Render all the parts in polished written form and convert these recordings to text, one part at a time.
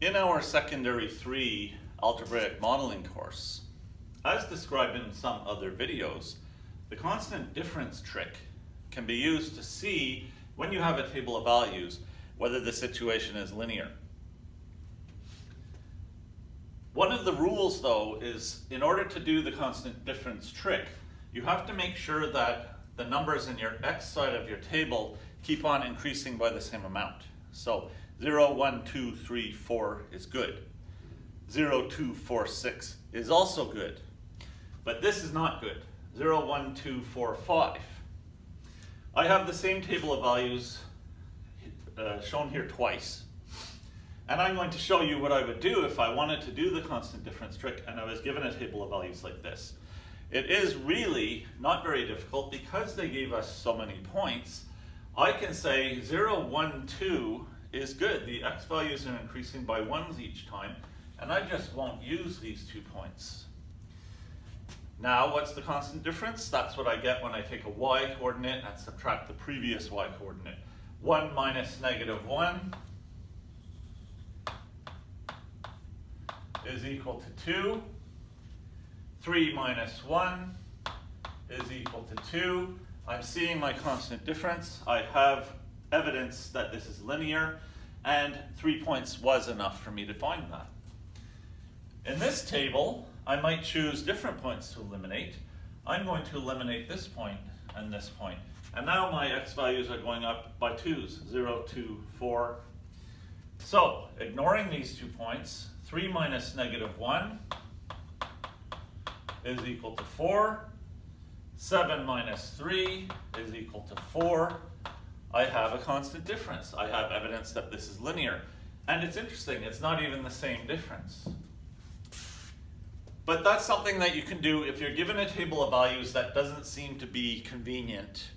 In our Secondary 3 algebraic modeling course, as described in some other videos, the constant difference trick can be used to see, when you have a table of values, whether the situation is linear. One of the rules, though, is in order to do the constant difference trick, you have to make sure that the numbers in your x side of your table keep on increasing by the same amount. So 0, 1, 2, 3, 4 is good. 0, 2, 4, 6 is also good. But this is not good. 0, 1, 2, 4, 5. I have the same table of values shown here twice. And I'm going to show you what I would do if I wanted to do the constant difference trick and I was given a table of values like this. It is really not very difficult because they gave us so many points. I can say 0, 1, 2 is good. The x values are increasing by 1s each time, and I just won't use these 2 points. Now, what's the constant difference? That's what I get when I take a y coordinate and subtract the previous y coordinate. 1 minus negative 1 is equal to 2. 3 minus 1 is equal to 2. I'm seeing my constant difference. I have evidence that this is linear, and 3 points was enough for me to find that. In this table, I might choose different points to eliminate. I'm going to eliminate this point and this point. And now my x values are going up by 2s, 0, 2, 4. So, ignoring these 2 points, 3 minus negative 1 is equal to 4. 7 minus 3 is equal to 4. I have a constant difference. I have evidence that this is linear. And it's interesting, it's not even the same difference. But that's something that you can do if you're given a table of values that doesn't seem to be convenient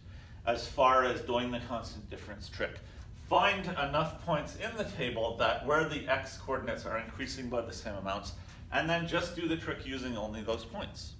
as far as doing the constant difference trick. Find enough points in the table that where the x coordinates are increasing by the same amounts, and then just do the trick using only those points.